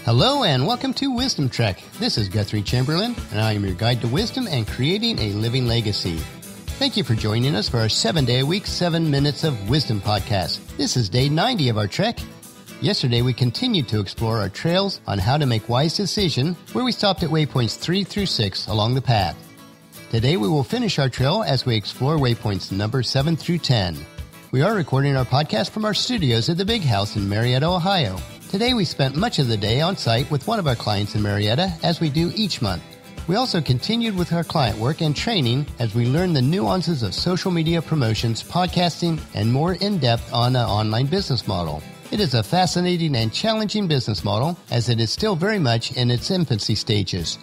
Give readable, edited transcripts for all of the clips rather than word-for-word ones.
Hello and welcome to Wisdom Trek. This is Guthrie Chamberlain, and I am your guide to wisdom and creating a living legacy. Thank you for joining us for our 7-day-a-week, 7 Minutes of Wisdom podcast. This is day 90 of our trek. Yesterday, we continued to explore our trails on how to make wise decisions, where we stopped at waypoints 3 through 6 along the path. Today, we will finish our trail as we explore waypoints number 7 through 10. We are recording our podcast from our studios at the Big House in Marietta, Ohio. Today, we spent much of the day on site with one of our clients in Marietta, as we do each month. We also continued with our client work and training as we learned the nuances of social media promotions, podcasting, and more in-depth on an online business model. It is a fascinating and challenging business model, as it is still very much in its infancy stages.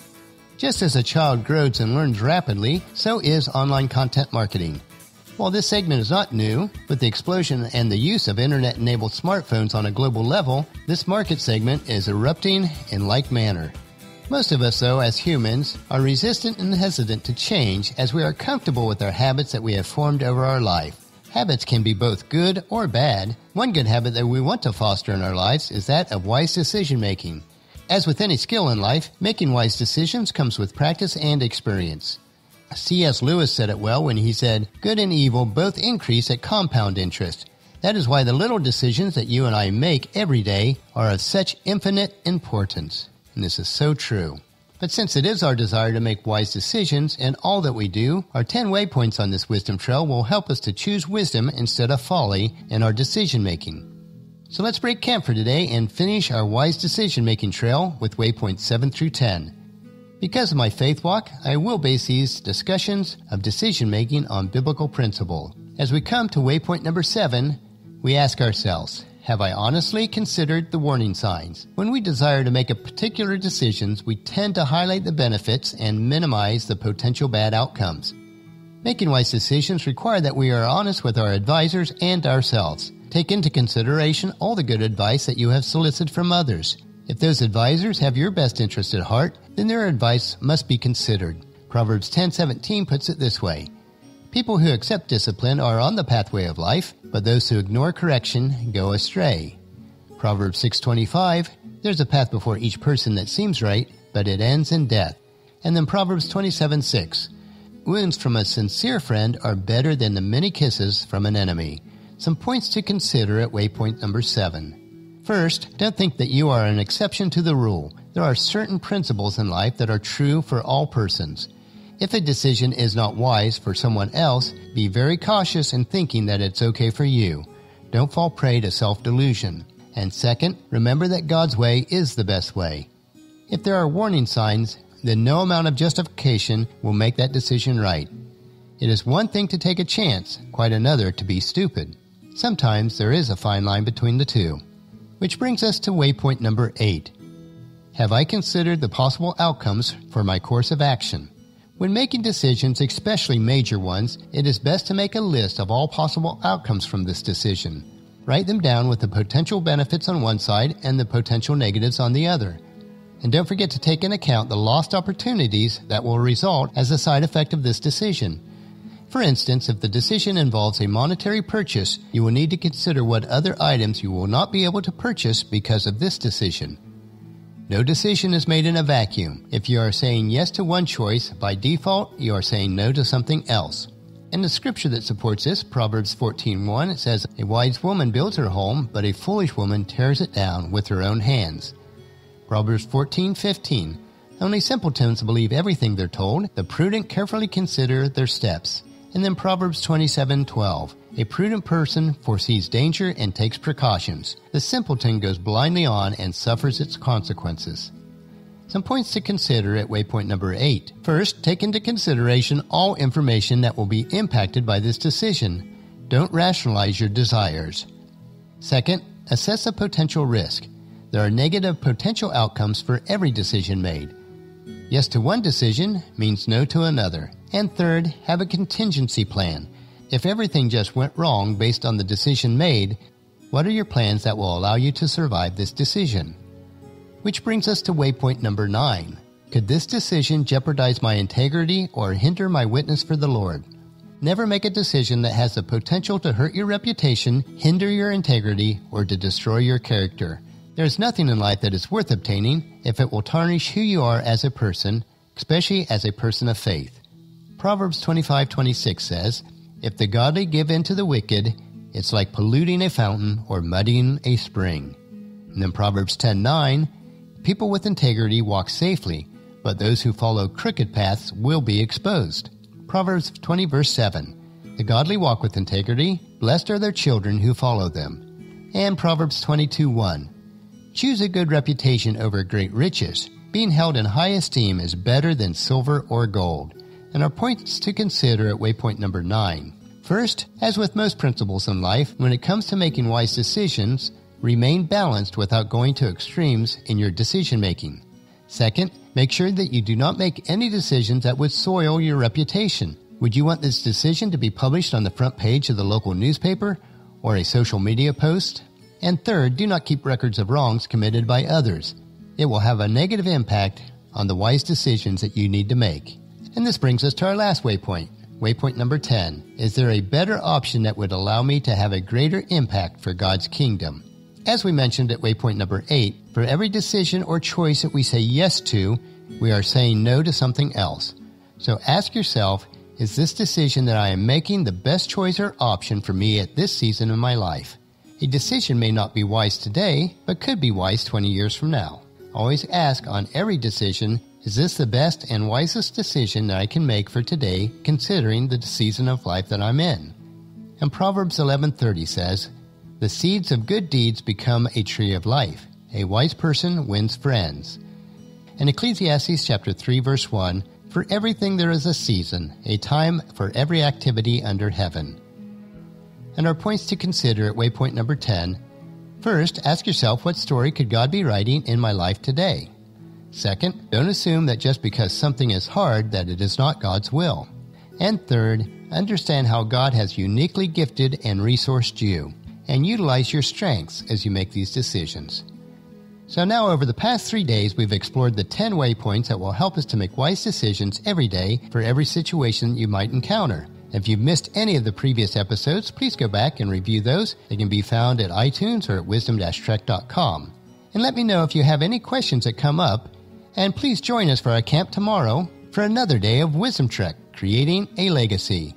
Just as a child grows and learns rapidly, so is online content marketing. While this segment is not new, with the explosion and the use of internet-enabled smartphones on a global level, this market segment is erupting in like manner. Most of us, though, as humans, are resistant and hesitant to change as we are comfortable with our habits that we have formed over our life. Habits can be both good or bad. One good habit that we want to foster in our lives is that of wise decision-making. As with any skill in life, making wise decisions comes with practice and experience. C.S. Lewis said it well when he said, "Good and evil both increase at compound interest." That is why the little decisions that you and I make every day are of such infinite importance. And this is so true. But since it is our desire to make wise decisions in all that we do, our 10 waypoints on this wisdom trail will help us to choose wisdom instead of folly in our decision-making. So let's break camp for today and finish our wise decision-making trail with waypoints 7 through 10. Because of my faith walk, I will base these discussions of decision-making on biblical principle. As we come to waypoint number 7, we ask ourselves, have I honestly considered the warning signs? When we desire to make a particular decision, we tend to highlight the benefits and minimize the potential bad outcomes. Making wise decisions require that we are honest with our advisors and ourselves. Take into consideration all the good advice that you have solicited from others. If those advisors have your best interest at heart, then their advice must be considered. Proverbs 10:17 puts it this way, "People who accept discipline are on the pathway of life, but those who ignore correction go astray." Proverbs 6:25, "There's a path before each person that seems right, but it ends in death." And then Proverbs 27:6, "Wounds from a sincere friend are better than the many kisses from an enemy." Some points to consider at waypoint number 7. First, don't think that you are an exception to the rule. There are certain principles in life that are true for all persons. If a decision is not wise for someone else, be very cautious in thinking that it's okay for you. Don't fall prey to self-delusion. And second, remember that God's way is the best way. If there are warning signs, then no amount of justification will make that decision right. It is one thing to take a chance, quite another to be stupid. Sometimes there is a fine line between the two. Which brings us to waypoint number 8. Have I considered the possible outcomes for my course of action? When making decisions, especially major ones, it is best to make a list of all possible outcomes from this decision. Write them down with the potential benefits on one side and the potential negatives on the other. And don't forget to take into account the lost opportunities that will result as a side effect of this decision. For instance, if the decision involves a monetary purchase, you will need to consider what other items you will not be able to purchase because of this decision. No decision is made in a vacuum. If you are saying yes to one choice, by default, you are saying no to something else. In the scripture that supports this, Proverbs 14:1, it says, "A wise woman builds her home, but a foolish woman tears it down with her own hands." Proverbs 14:15, "Only simpletons believe everything they're told. The prudent carefully consider their steps." And then Proverbs 27:12, "A prudent person foresees danger and takes precautions. The simpleton goes blindly on and suffers its consequences." Some points to consider at waypoint number 8. First, take into consideration all information that will be impacted by this decision. Don't rationalize your desires. Second, assess a potential risk. There are negative potential outcomes for every decision made. Yes to one decision means no to another. And third, have a contingency plan. If everything just went wrong based on the decision made, what are your plans that will allow you to survive this decision? Which brings us to waypoint number 9. Could this decision jeopardize my integrity or hinder my witness for the Lord? Never make a decision that has the potential to hurt your reputation, hinder your integrity, or to destroy your character. There's nothing in life that is worth obtaining if it will tarnish who you are as a person, especially as a person of faith. Proverbs 25:26 says, "If the godly give in to the wicked, it's like polluting a fountain or muddying a spring." And then Proverbs 10:9, "People with integrity walk safely, but those who follow crooked paths will be exposed." Proverbs 20 verse 7, "The godly walk with integrity, blessed are their children who follow them." And Proverbs 22:1, "Choose a good reputation over great riches. Being held in high esteem is better than silver or gold." And our points to consider at waypoint number 9. First, as with most principles in life, when it comes to making wise decisions, remain balanced without going to extremes in your decision making. Second, make sure that you do not make any decisions that would soil your reputation. Would you want this decision to be published on the front page of the local newspaper or a social media post? And third, do not keep records of wrongs committed by others. It will have a negative impact on the wise decisions that you need to make. And this brings us to our last waypoint. Waypoint number 10. Is there a better option that would allow me to have a greater impact for God's kingdom? As we mentioned at waypoint number 8, for every decision or choice that we say yes to, we are saying no to something else. So ask yourself, is this decision that I am making the best choice or option for me at this season of my life? A decision may not be wise today, but could be wise 20 years from now. Always ask on every decision, is this the best and wisest decision that I can make for today, considering the season of life that I'm in? And Proverbs 11:30 says, "The seeds of good deeds become a tree of life. A wise person wins friends." And Ecclesiastes chapter 3 verse 1, "For everything there is a season, a time for every activity under heaven." And our points to consider at waypoint number 10. First, ask yourself, what story could God be writing in my life today? Second, don't assume that just because something is hard that it is not God's will. And third, understand how God has uniquely gifted and resourced you, and utilize your strengths as you make these decisions. So now over the past 3 days, we've explored the 10 waypoints that will help us to make wise decisions every day for every situation you might encounter. If you've missed any of the previous episodes, please go back and review those. They can be found at iTunes or at wisdom-trek.com. And let me know if you have any questions that come up. And please join us for our camp tomorrow for another day of Wisdom Trek, Creating a Legacy.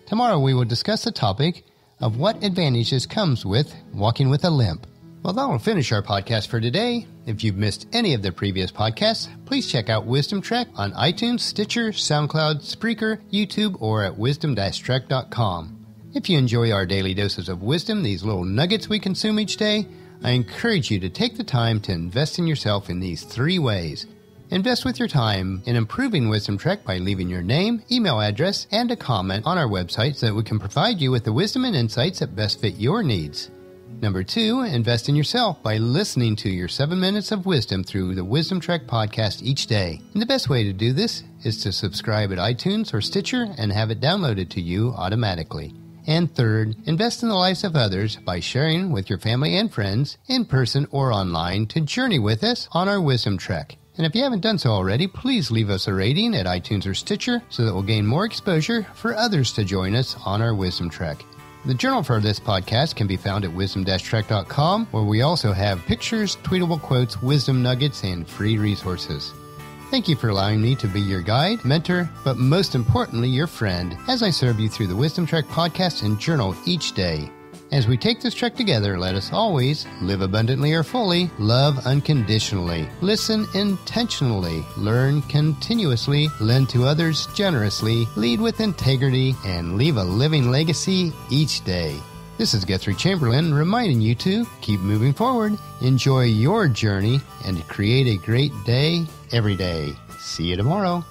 Tomorrow we will discuss the topic of what advantages comes with walking with a limp. Well, that will finish our podcast for today. If you've missed any of the previous podcasts, please check out Wisdom Trek on iTunes, Stitcher, SoundCloud, Spreaker, YouTube, or at wisdom-trek.com. If you enjoy our daily doses of wisdom, these little nuggets we consume each day, I encourage you to take the time to invest in yourself in these 3 ways. Invest with your time in improving Wisdom Trek by leaving your name, email address, and a comment on our website so that we can provide you with the wisdom and insights that best fit your needs. Number 2, invest in yourself by listening to your 7 minutes of wisdom through the Wisdom Trek podcast each day. And the best way to do this is to subscribe at iTunes or Stitcher and have it downloaded to you automatically. And third, invest in the lives of others by sharing with your family and friends, in person or online, to journey with us on our Wisdom Trek. And if you haven't done so already, please leave us a rating at iTunes or Stitcher so that we'll gain more exposure for others to join us on our Wisdom Trek. The journal for this podcast can be found at wisdom-trek.com, where we also have pictures, tweetable quotes, wisdom nuggets, and free resources. Thank you for allowing me to be your guide, mentor, but most importantly, your friend, as I serve you through the Wisdom Trek podcast and journal each day. As we take this trek together, let us always live abundantly or fully, love unconditionally, listen intentionally, learn continuously, lend to others generously, lead with integrity, and leave a living legacy each day. This is Guthrie Chamberlain reminding you to keep moving forward, enjoy your journey, and create a great day every day. See you tomorrow.